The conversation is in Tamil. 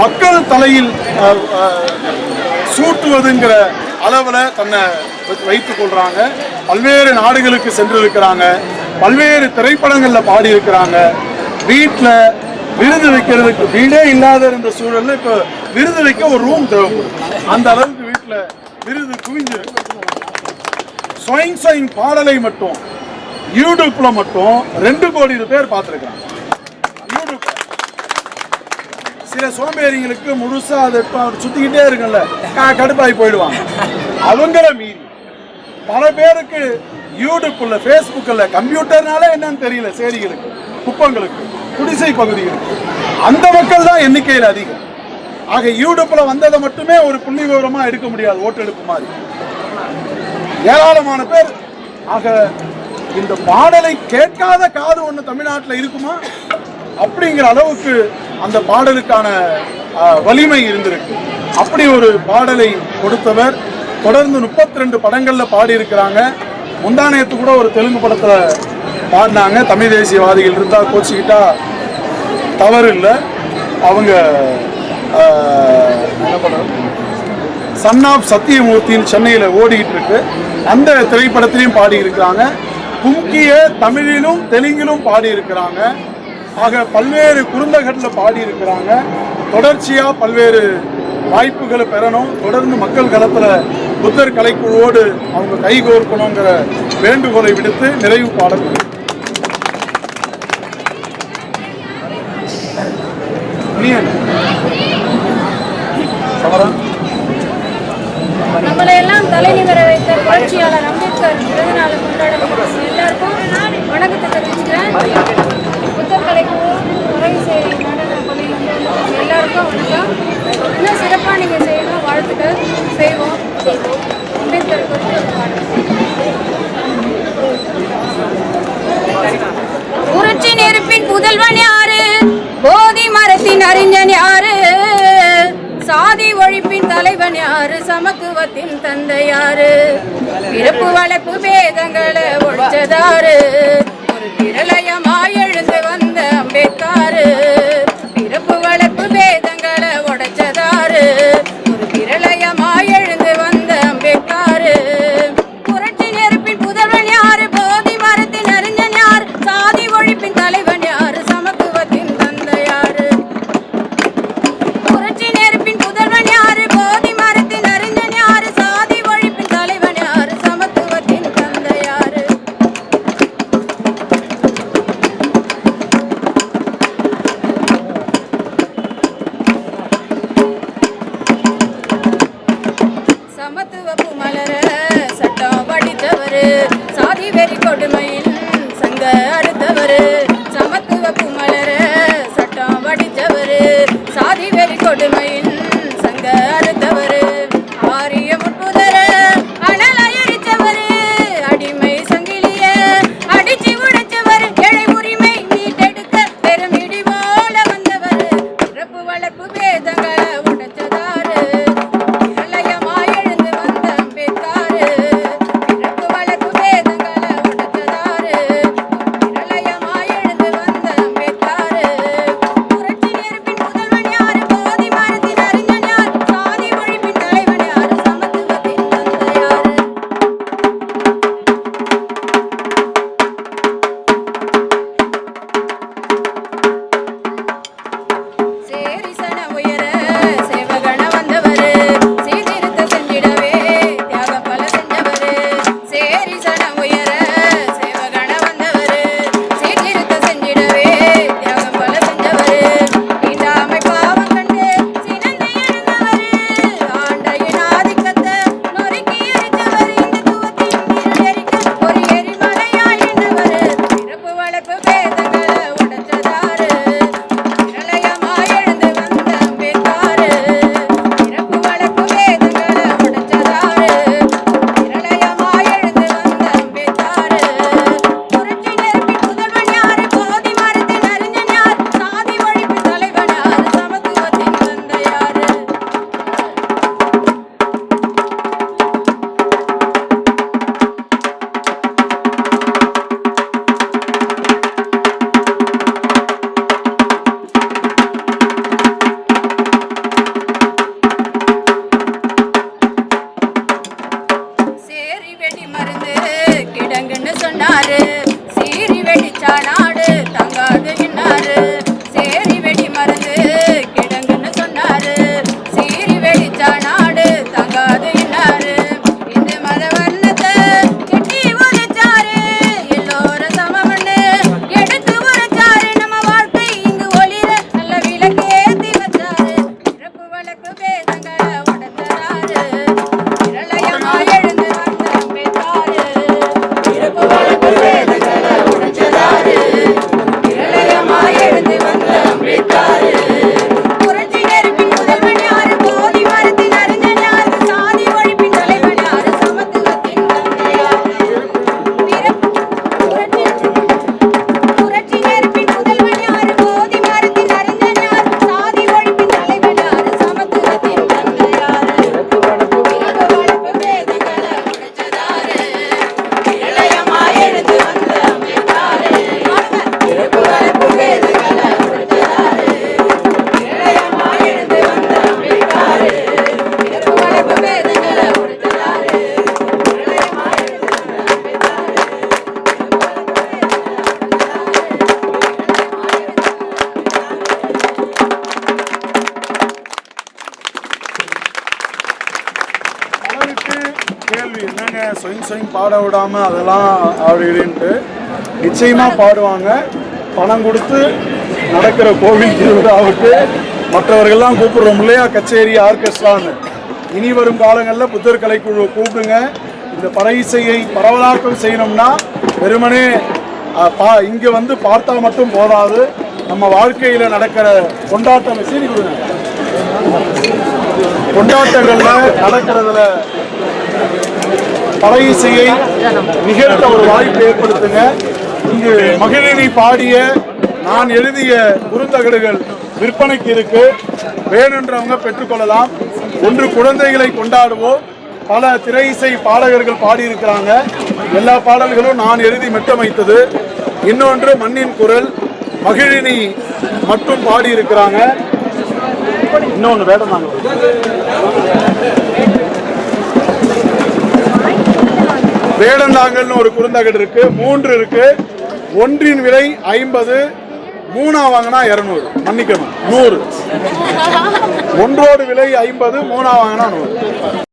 மக்கள் தலையில் சூட்டுவதுங்கிற அளவில் தன்னை வைத்துக் கொள்றாங்க. பல்வேறு நாடுகளுக்கு சென்றிருக்கிறாங்க, பல்வேறு திரைப்படங்களில் பாடியிருக்கிறாங்க. வீட்டில் விருது வைக்கிறதுக்கு வீடே இல்லாத இருந்த சூழலில் இப்போ விருது வைக்க ஒரு ரூம் தேவைப்படும். அந்த அளவுக்கு வீட்டில் விருது குவிஞ்சிருக்கு. ஸ்வைங் பாடலை மட்டும் யூடியூப்ல மட்டும் 2 கோடி பேர் பார்த்துருக்காங்க. யூடியூப் சில சோம்பேறிங்களுக்கு முழுசா அதை சுத்திக்கிட்டே இருக்குல்ல, கடுப்பாகி போயிடுவாங்க. அவங்கள மீறி பல பேருக்கு யூடியூப்ல, ஃபேஸ்புக்கில், கம்ப்யூட்டர்னால என்னன்னு தெரியல, சேரிகளுக்கு, குப்பங்களுக்கு, குடிசை பகுதிகளுக்கு அந்த மக்கள் தான் எண்ணிக்கையில் அதிகம். ஆக யூடியூப்ல வந்ததை மட்டுமே ஒரு புள்ளி விவரமா எடுக்க முடியாது, ஓட்டெடுப்பு மாதிரி ஏராளமான பேர். ஆக இந்த பாடலை கேட்காத காது ஒன்று தமிழ்நாட்டில் இருக்குமா அப்படிங்கிற அளவுக்கு அந்த பாடலுக்கான வலிமை இருந்திருக்கு. அப்படி ஒரு பாடலை கொடுத்தவர். தொடர்ந்து 32 படங்களில் பாடியிருக்கிறாங்க. முந்தானயத்து கூட ஒரு தெலுங்கு படத்தில் பாடினாங்க. தமிழ் தேசியவாதிகள் இருந்தால் கோச்சிக்கிட்டா தவறு இல்லை. அவங்க என்ன படம், சன் ஆஃப் சத்தியமூர்த்தின்னு சென்னையில் ஓடிக்கிட்டு இருக்கு, அந்த திரைப்படத்திலையும் பாடியிருக்கிறாங்க. கும்கிய தமிழிலும் தெலுங்கிலும் பாடியிருக்கிறாங்க. ஆக பல்வேறு குறுந்தகட்டில் பாடியிருக்கிறாங்க. தொடர்ச்சியாக பல்வேறு வாய்ப்புகளை பெறணும். தொடர்ந்து மக்கள் களத்தில் புத்தர் கலைக்குழுவோடு அவங்க கைகோர்க்கணுங்கிற வேண்டுகோளை விடுத்து நிறைவு பாடல். நம்மளை எல்லாம் தலைநிமிர வைத்த புரட்சியாளர் அம்பேத்கர் பிறந்த நாள் கொண்டாடப்படும் எல்லாருக்கும் வணக்கத்தை தெரிவிச்சுக்கிறேன். புத்தர் கலைக்குழு உறவு சேவை நடன பள்ளியில் எல்லாருக்கும் வணக்கம். இன்னும் சிறப்பாக நீங்கள் செய்யணும், வாழ்த்துக்கள். செய்வோம். அம்பேத்கர் குறித்து ஒரு பாடல். புரட்சி நெருப்பின் புதல்வன் யாரு, போதி மரத்தின் அறிஞன் யாரு, சாதி ஒழிப்பின் தலைவன் யாரு, சமத்துவத்தின் தந்தை யாரு, பிறப்பு வளர்ப்பு பேதங்களை ஒழிச்சதாரு, ஒரு பிரளயமாய் எழுந்து வந்த அம்பேத்கர், பிறப்பு வளர்ப்பு பேதங்களை உடைச்சதாரு, ஒரு பிரளயமாய் எழுந்து வந்த அம்பேத்கர். புரட்சி நெருப்பின் புதல்வன் யாரு, போதி மரத்தின் அறிஞன் யாரு, சாதி ஒழிப்பின் தலைவன் யாரு, சமத்துவத்தின் தந்தை யாரு. புரட்சி நெருப்பின் புதல்வன் யாரு, போதி மரத்தின் அறிஞன் யாரு, சாதி ஒழிப்பின் தலைவன் யாரு, சமத்துவத்தின் தந்தை யாரு. சமத்துவப்பு மலர சட்டம் வடித்தவரு, சாதி வெறி கொடுமையில் சங்க அறுத்தவரு. சமத்துவப்பு மலர சட்டம் வடித்தவரு, சாதி வெறி கொடுமையில் சங்க அறுத்தவரு. ஆரிய முட்புதர அனல் அயரிச்சவரு, அடிமை சங்கிலிய அடிச்சு உடைச்சவரு, ஏழை உரிமை மீட்டெடுக்க பெரும் இடி போல வந்தவரு, பிறப்பு வளர்ப்பு பேதங்களை உடைச்சதாரு, பிரளயமாய் எழுந்து வந்த அம்பேத்கர், பிறப்பு வளர்ப்பு பேதங்களை உடைச்சதாரு, பிரளயமாய் எழுந்து வந்த அம்பேத்கர். புரட்சி நெருப்பின் புதல்வன் யாரு, போதி மரத்தின் கேள்வி என்னங்க சொயிங் பாட விடாம அதெல்லாம் அப்படின்ட்டு நிச்சயமா பாடுவாங்க. பணம் கொடுத்து நடக்கிற கோவில் திருவிழாவுக்கு மற்றவர்கள்லாம் கூப்பிடுறோம் இல்லையா, கச்சேரி ஆர்கெஸ்ட்ரான்னு. இனி வரும் காலங்களில் புத்தர் கலைக்குழு கூப்பிடுங்க. இந்த பறை இசையை பரவலாக்கம் செய்யணும்னா வெறுமனே இங்கே வந்து பார்த்தா மட்டும் போதாது. நம்ம வாழ்க்கையில் நடக்கிற கொண்டாட்டம் சீனி கொடுங்க, கொண்டாட்டங்கள்ல நடக்கிறதுல பறை இசையை நிகழ்த்த ஒரு வாய்ப்பு ஏற்படுத்துங்க. இங்கு மகிழினி பாடிய நான் எழுதிய குறுந்தகடுகள் விற்பனைக்கு இருக்கு, வேணுன்றவங்க பெற்றுக்கொள்ளலாம். ஒன்று குழந்தைகளை கொண்டாடுவோம். பல திரை இசை பாடகர்கள் பாடியிருக்கிறாங்க. எல்லா பாடல்களும் நான் எழுதி மெட்டமைத்தது. இன்னொன்று மண்ணின் குரல் மகிழினி மட்டும் பாடியிருக்கிறாங்க. இன்னொன்று வேடந்தாங்க வேடந்தாங்கல்னு ஒரு குறுந்தகடு இருக்கு, 3 இருக்கு. ஒன்றின் விலை 50, 3 வாங்கினா 200, மன்னிக்கணும் 100. ஒன்றோடு விலை 50, 3 வாங்கினா 100.